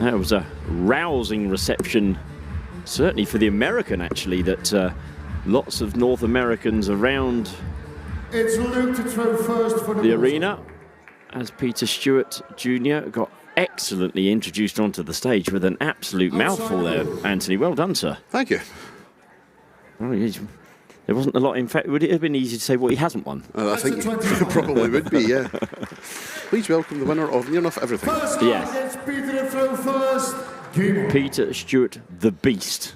That was a rousing reception, certainly for the American, actually, that lots of North Americans around It's Luke to throw first for the arena, as Peter Stewart Jr. got excellently introduced onto the stage with an absolute mouthful there, Anthony. Well done, sir. Thank you. Well, there wasn't a lot. In fact, would it have been easy to say what he hasn't won? I think it probably would be, yeah. Please welcome the winner of Near Enough Everything. Yes. Peter to throw first. Peter Stewart, the Beast.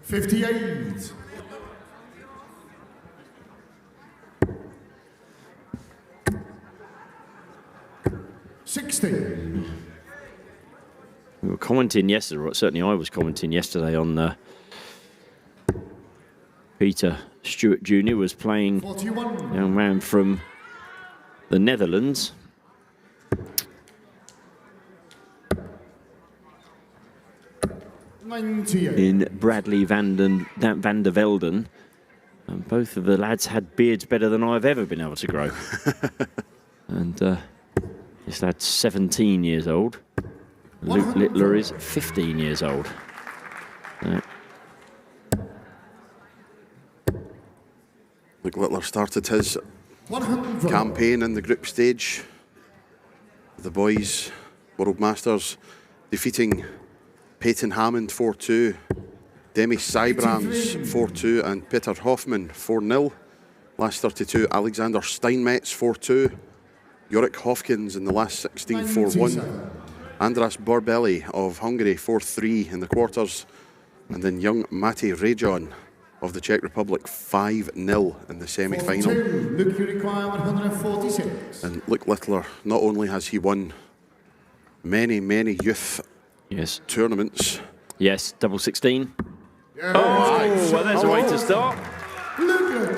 $58. $60. We were commenting yesterday, or certainly I was commenting yesterday on Peter Stewart Jr. was playing 41. a young man from the Netherlands. In Bradley van der Velden. And both of the lads had beards better than I've ever been able to grow. And this lad's 17 years old. Luke Littler is 15 years old. Luke Littler started his campaign in the group stage. The boys World Masters defeating Peyton Hammond 4-2, Demi Sybrands 4-2 and Peter Hoffman 4-0. Last 32, Alexander Steinmetz 4-2, Yorick Hofkins in the last 16 4-1. Andras Borbelli of Hungary 4-3 in the quarters, and then young Mate Rejon of the Czech Republic 5-0 in the semi-final. Luke, you require 146. And Luke Littler, not only has he won many youth tournaments. Yes, double 16. Oh, well, there's a way to start.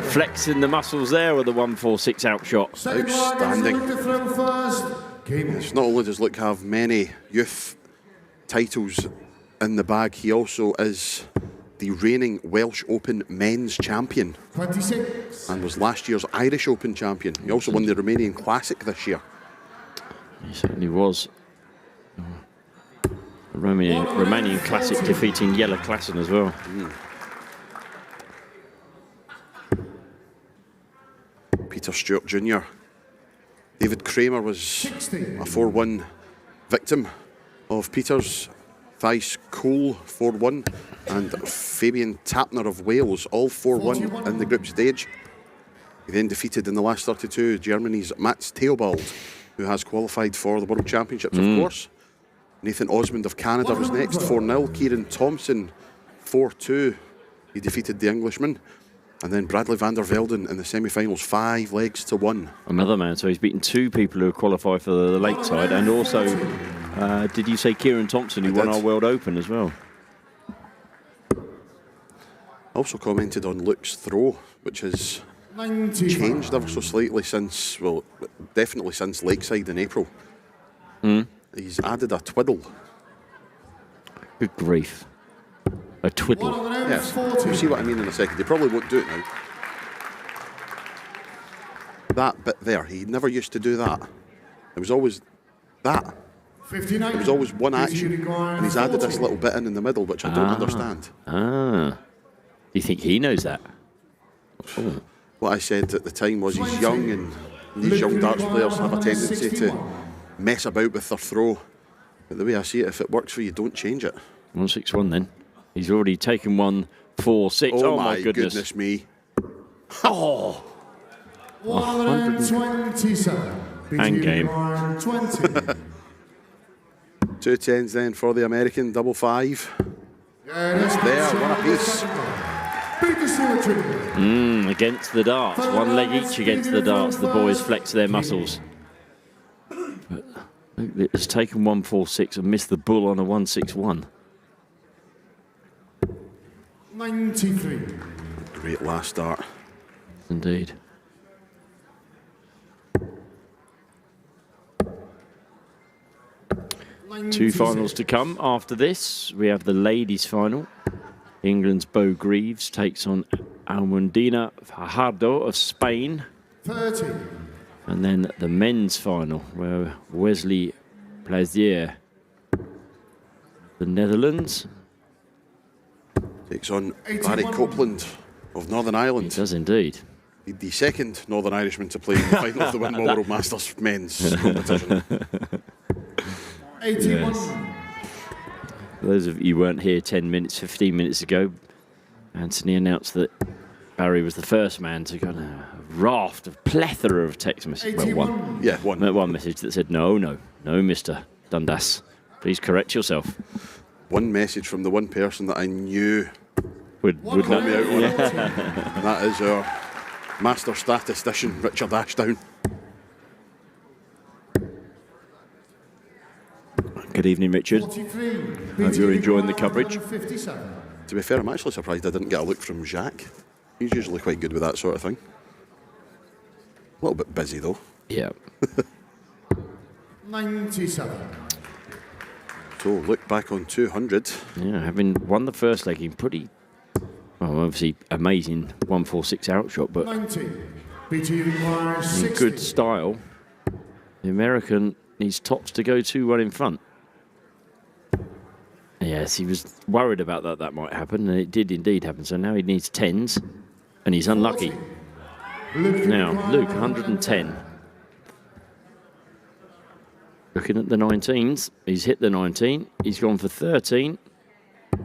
Flexing the muscles there with the 146 outshot. Outstanding. Yes, not only does Luke have many youth titles in the bag, he also is the reigning Welsh Open men's champion. 26. And was last year's Irish Open champion. He also won the Romanian Classic this year. He certainly was. The Romanian Classic defeating Jelle Klassen as well. Peter Stewart Jr. David Kramer was a 4-1 victim of Peter's. Thijs Cole 4-1 and Fabian Tapner of Wales all 4-1 in the group stage. He then defeated in the last 32 Germany's Mats Theobald, who has qualified for the World Championships, of course. Nathan Osmond of Canada was next, 4-0. Kieran Thompson, 4-2. He defeated the Englishman. And then Bradley van der Velden in the semi-finals, 5-1. Another man, so he's beaten two people who qualify for the late side, and also, did you say Kieran Thompson, who won our World Open as well? Also commented on Luke's throw, which has changed ever so slightly since, well, definitely since Lakeside in April. He's added a twiddle. Good grief. A twiddle. Yes, you'll see what I mean in a second. He probably won't do it now. That bit there, he never used to do that. It was always that. 59. It was always one action, and he's added this little bit in the middle, which I don't understand. Do you think he knows that? Oh. What I said at the time was he's young, and these young darts players have a tendency to mess about with their throw. But the way I see it, if it works for you, don't change it. 161 then. He's already taken 146. Oh my goodness me. Oh! 127. Hand game. 20. 2 10s then for the American, double 5. It's there, one apiece. Against the darts. One leg each against the darts. The boys flex their muscles. But it's taken 146 and missed the bull on a 161. 93. Great last start. Indeed. Two finals to come after this. We have the ladies' final. England's Bo Greaves takes on Almudena Fajardo of Spain. 30. And then the men's final, where Wesley Plazier, the Netherlands, takes on Barry Copeland of Northern Ireland. He does indeed. He's the second Northern Irishman to play in the final of the Winmau World Masters men's competition. 81. Yes. For those of you who weren't here 15 minutes ago, Anthony announced that Barry was the first man to get a raft of plethora of text messages. Well, one. Yeah, One message that said, no, Mr. Dundas. Please correct yourself. One message from the one person that I knew Would help me out on it. And that is our master statistician, Richard Ashdown. Good evening, Richard. 43. Hope you're enjoying the coverage. 57. To be fair, I'm actually surprised I didn't get a look from Jacques. He's usually quite good with that sort of thing. A little bit busy, though. Yeah. 97. So, look back on 200. Yeah, having won the first leg in pretty, well, obviously amazing 146 outshot, but 90. BT requires in 60. good style. The American needs tops to go 2-1 in front. Yes, he was worried about that might happen, and it did indeed happen. So now he needs 10s, and he's unlucky. Now, Luke, 110. Looking at the 19s, he's hit the 19, he's gone for 13,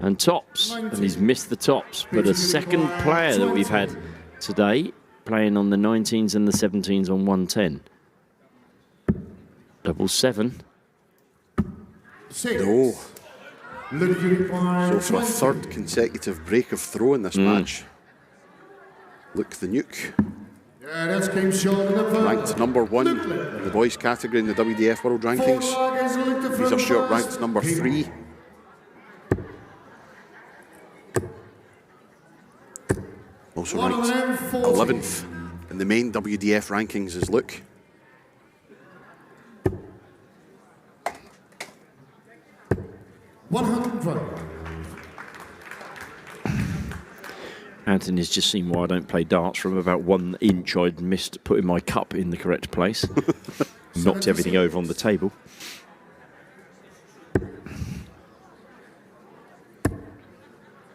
and tops, and he's missed the tops. But a second player that we've had today playing on the 19s and the 17s on 110. 777. 6. No. Luke So requires for a 20. third consecutive break of throw in this match, Luke the Nuke, Yeah, that's came short in the first. ranked number 1 in the boys category in the WDF World Rankings. Peter Stewart ranked number 3. Also ranked 11th in the main WDF rankings is Luke. Anthony's just seen why I don't play darts. From about 1 inch, I'd missed putting my cup in the correct place. Knocked everything over on the table.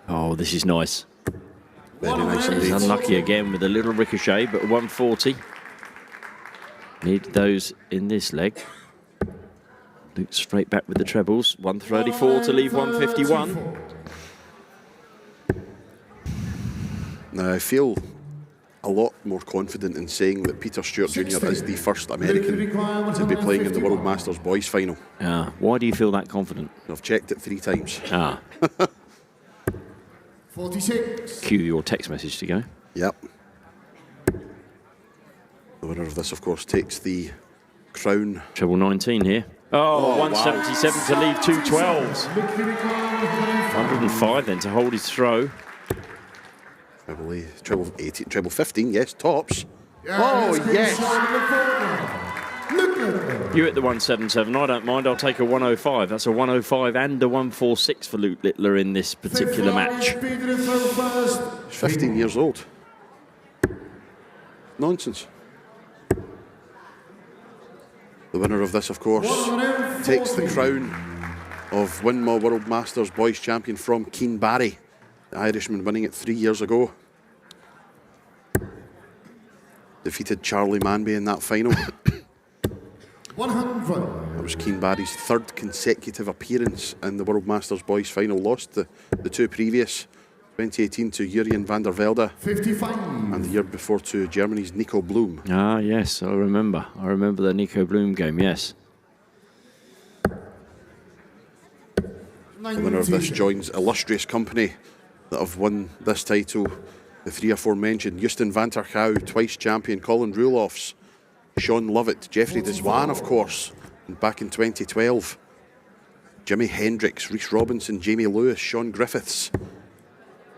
Oh, this is nice. Very nice He's indeed. unlucky again with a little ricochet, but 140. Need those in this leg. Luke straight back with the trebles. 134 to leave 151. Now, I feel a lot more confident in saying that Peter Stewart Jr. is the first American to be playing in the World Masters boys final. Why do you feel that confident? I've checked it 3 times. 46. Cue your text message to go. Yep. The winner of this, of course, takes the crown. Treble 19 here. Oh, 177 to leave 2 12s. 105 then to hold his throw. Treble 18, treble 15, yes, tops. Yeah, yes. You hit the 177, I don't mind, I'll take a 105. That's a 105 and a 146 for Luke Littler in this particular match. He's 15 years old. Nonsense. The winner of this, of course, takes the crown of Winmau World Masters boys champion from Keane Barry. The Irishman winning it 3 years ago. Defeated Charlie Manby in that final. 100. That was Keane Barry's 3rd consecutive appearance in the World Masters boys final. Lost the 2 previous, 2018 to Jurjen van der Velde. 55. And the year before to Germany's Nico Blum. Ah, yes, I remember. I remember the Nico Blum game, yes. The winner of this joins illustrious company that have won this title. The 3 aforementioned, Justin van der Gouw, twice champion, Colin Roelofs, Sean Lovett, Jeffrey Deswan, of course, and back in 2012. Jimi Hendrix, Rhys Robinson, Jamie Lewis, Sean Griffiths,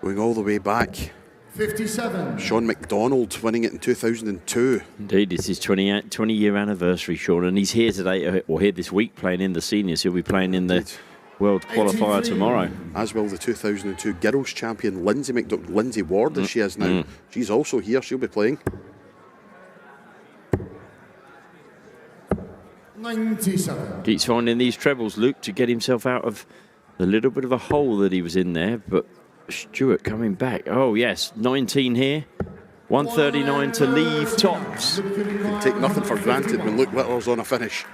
going all the way back. 57. Sean McDonald winning it in 2002. Indeed, it's his 20-year anniversary, Sean, and he's here today, or here this week, playing in the seniors. He'll be playing in the world qualifier tomorrow. As will the 2002 Girls champion Lindsay Ward, as she is now. She's also here. She'll be playing. 97. Keeps finding these trebles, Luke, to get himself out of the little bit of a hole that he was in there. But Stewart coming back. Oh, yes, 19 here. 139 to leave tops. Can take nothing for granted when Luke Littler's on a finish.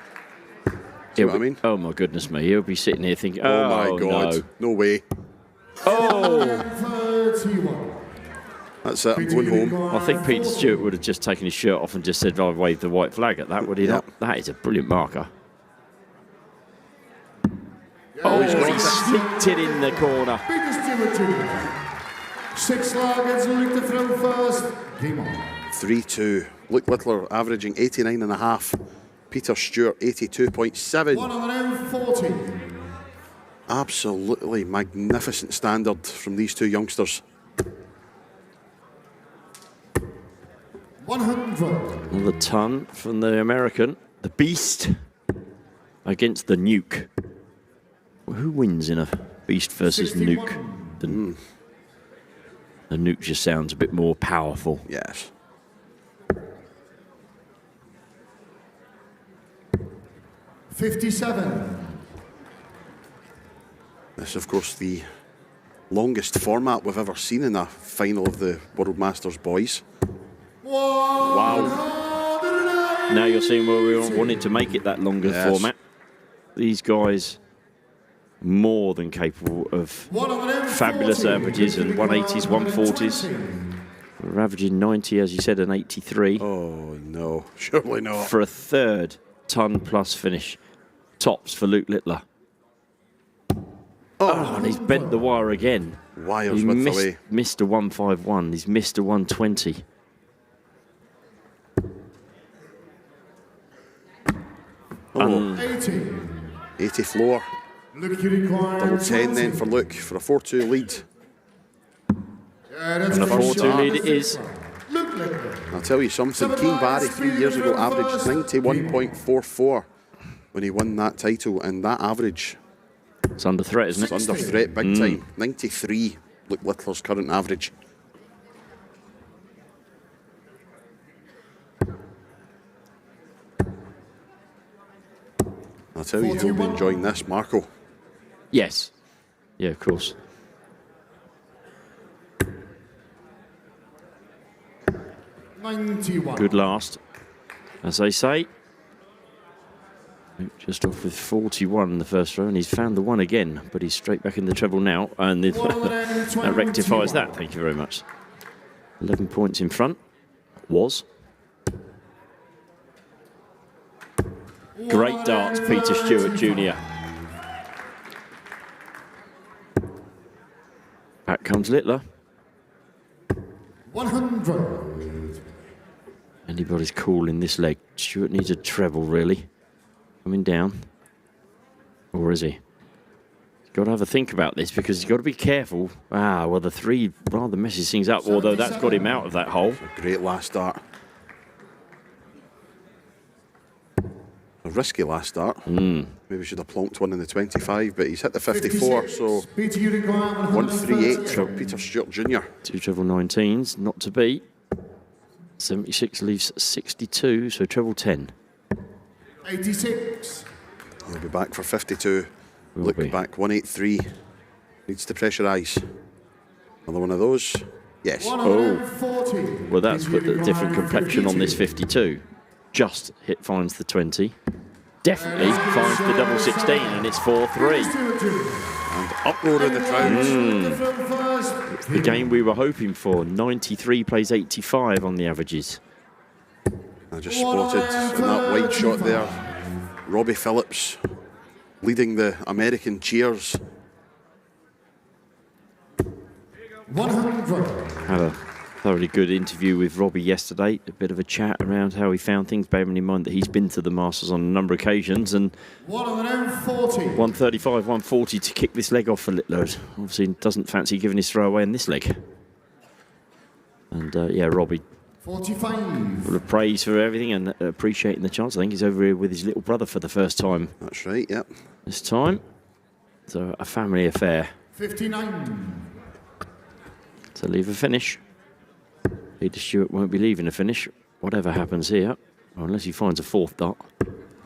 See what I mean? Oh, my goodness me. He'll be sitting here thinking, Oh my God. No way. Oh! 31. That's it. I'm going home. I think Peter Stewart would have just taken his shirt off and just said, I'll wave the white flag at that, would he not? That is a brilliant marker. Oh, he sneaked it in the corner. Peter Stewart Jr. 6 lagers, Luke the throw first. Game on. 3-2. Luke Littler averaging 89.5. Peter Stewart 82.7. 140. Absolutely magnificent standard from these two youngsters. 100. Another ton from the American, the Beast, against the Nuke. Who wins in a Beast versus 61. Nuke? The Nuke just sounds a bit more powerful. Yes. 57. This, of course, the longest format we've ever seen in a final of the World Masters boys. Wow. Now you're seeing where we wanted to make it that longer format. These guys more than capable of fabulous averages and 180s, 140s. We're averaging 90, as you said, and 83. Oh, no. Surely not. For a third ton plus finish. Tops for Luke Littler. Oh, and he's bent the wire again. Wires he width away. Missed a 151. He's missed a 120. Oh. 80 floor. Double 10 then for Luke for a 4-2 lead. And a 4-2 lead it is. I'll tell you something, Keane Barry 3 years ago averaged 91.44 when he won that title, and that average... It's under threat, isn't it? It's under threat big time. 93, Luke Littler's current average. I'll tell you who'll be enjoying this, Marco. Yes. Yeah, of course. Good last, as they say. Just off with 41 in the first row, and he's found the one again, but he's straight back in the treble now, and that rectifies that. Thank you very much. 11 points in front. Was. Great darts, Peter Stewart Jr. Back comes Littler. 100. Anybody's cool in this leg. Stewart needs a treble, really. Coming down. Or is he? He's got to have a think about this because he's got to be careful. Ah, well, the three rather messes things up, although that's got him out of that hole. A great last start. A risky last start. Maybe should have plonked one in the 25, but he's hit the 54, so 138 for Peter Stewart Jr. Two treble 19s, not to beat. 76 leaves 62, so treble 10. 86. He'll be back for 52. Will be. Back 183. Needs to pressurise. Another one of those. Yes. Oh. Well, that's put a different complexion on this 52. Just finds the 20. Definitely finds the double 16, and it's 4-3. And uproar in the crowd. It's the game we were hoping for. 93 plays 85 on the averages. I just spotted in that wide shot there, Robbie Phillips leading the American cheers. 100. Had a thoroughly good interview with Robbie yesterday. A bit of a chat around how he found things, bearing in mind that he's been to the Masters on a number of occasions. And 140. 135, 140 to kick this leg off for Littler. Obviously doesn't fancy giving his throw away in this leg. And yeah, Robbie, 45. full of praise for everything and appreciating the chance. I think he's over here with his little brother for the first time. That's right, yep. This time. So a family affair 59. to leave a finish. Peter Stewart won't be leaving a finish, whatever happens here, or unless he finds a fourth dart.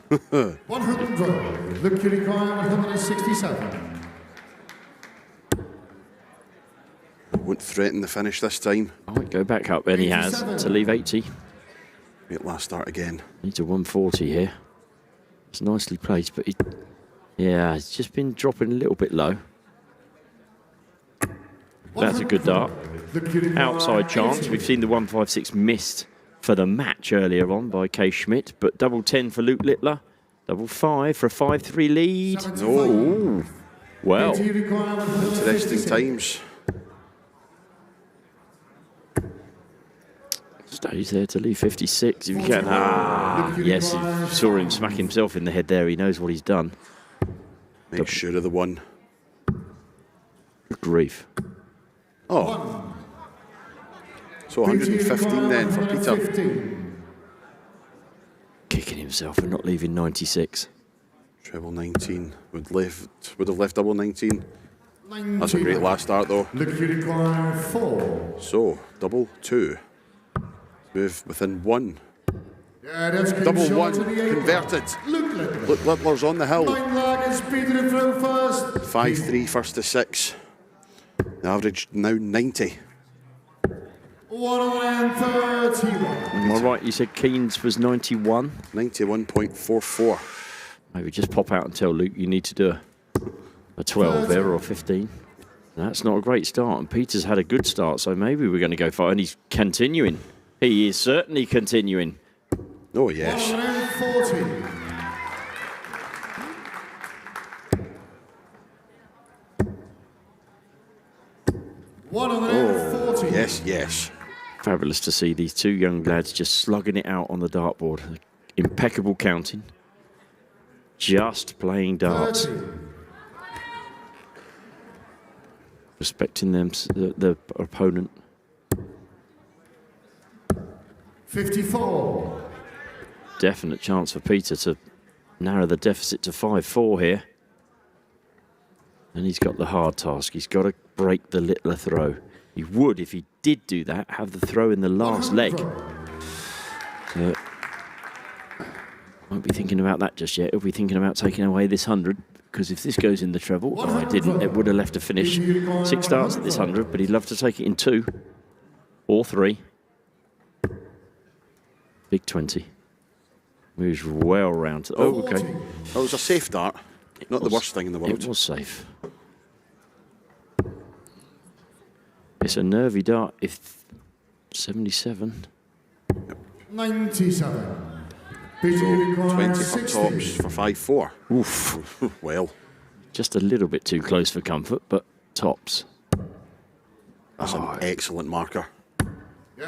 100. Luke require 167. Won't threaten the finish this time. Might go back up, and he has, to leave 80. Great last start again. Needs a 140 here. It's nicely placed, but yeah, it's just been dropping a little bit low. That's a good dart. Outside chance. We've seen the 156 missed for the match earlier on by Kay Schmidt, but double 10 for Luke Littler. Double 5 for a 5-3 lead. Oh, well. interesting times. Stays there to leave 56 if you can. Yes, you saw him smack himself in the head there. He knows what he's done. Make sure of the one. Good grief. Oh. So 115 then for Peter. Kicking himself and not leaving 96. Treble 19 would have left double 19. That's a great last start though. Require 4. So double 2. Move within 1. Yeah, that's Double 1 converted. Luke Littler's on the hill. 5-3 first to 6. The average now 90. 131. Am I right? You said Keynes was 91. 91.44. Maybe just pop out and tell Luke you need to do a 12 there or 15. That's not a great start. And Peter's had a good start, so maybe we're going to go far. And he's continuing. He is certainly continuing. Oh, yes. 140. Oh, yes, yes. Fabulous to see these two young lads just slugging it out on the dartboard. Impeccable counting. Just playing darts. 30. Respecting them, the opponent. 54. Definite chance for Peter to narrow the deficit to 5-4 here. And he's got the hard task. He's got to break the Littler throw. He would, if he did do that, have the throw in the last leg. So, won't be thinking about that just yet. He'll be thinking about taking away this 100, because if this goes in the treble, oh, it didn't, it would have left a finish. 6 starts at this 100, but he'd love to take it in 2 or 3. Big 20. Moves well round to... Oh, okay. That was a safe dart. Not the worst thing in the world. It was safe. It's a nervy dart if 77. 97. So 20 for 60. tops for 5-4. Oof. Well. Just a little bit too close for comfort, but tops. That's an excellent marker.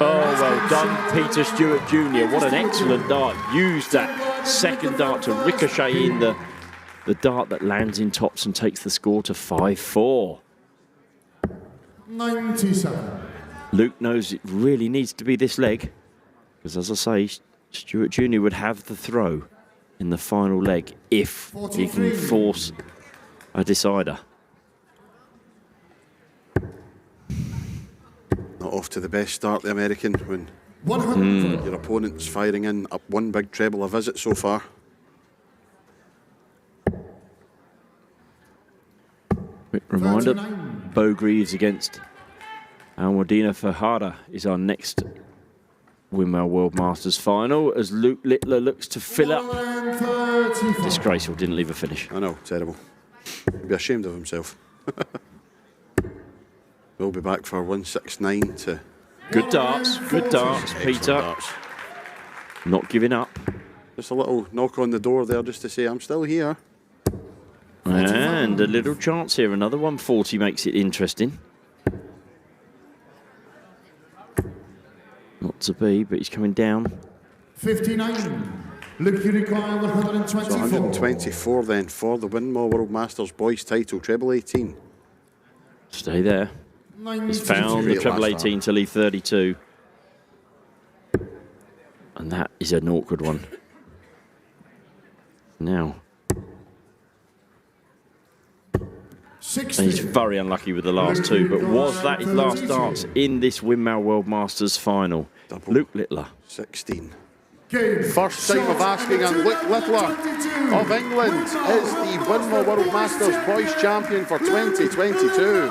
Oh, well done, Peter Stewart Jr. What an excellent dart. Used that second dart to ricochet in the dart that lands in tops and takes the score to 5-4. 97. Luke knows it really needs to be this leg, because as I say, Stewart Jr. would have the throw in the final leg if he can force a decider. Not off to the best start, the American, when 100. your opponent's firing in up one big treble a visit so far. Quick reminder, 39. Bo Greaves against Almudena Fajada is our next Winmau World Masters final, as Luke Littler looks to fill up. 135. Disgraceful, didn't leave a finish. I know, terrible. He'd be ashamed of himself. We'll be back for 169 to... Good darts, Excellent Peter. darts. Not giving up. Just a little knock on the door there just to say, I'm still here. And a little chance here. Another 140 makes it interesting. Not to be, but he's coming down. 59. Luke, you require 124. So 124 then for the Winmau World Masters Boys title, treble 18. Stay there. He's found the Great treble last 18 to leave 32. And that is an awkward one. Now. And he's very unlucky with the last two, but was that his last dance in this Winmau World Masters final? Double. Luke Littler. 16. First time of asking, and Luke Littler of England is the Winmau World Masters Boys Champion for 2022.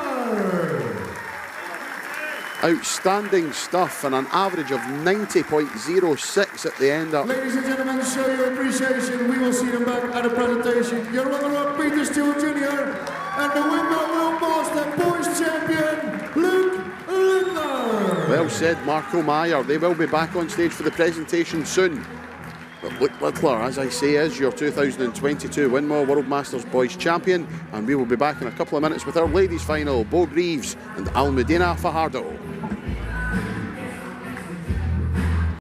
Outstanding stuff, and an average of 90.06 at the end of. Ladies and gentlemen, show your appreciation. We will see them back at the presentation. Your runner-up, Peter Stewart Jr. and the Winmau World Master Boys Champion, Luke Littler. Well said, Marco Meyer. They will be back on stage for the presentation soon. But Luke Littler, as I say, is your 2022 Winmau World Masters Boys Champion, and we will be back in a couple of minutes with our ladies final, Bo Greaves and Almudena Fajardo.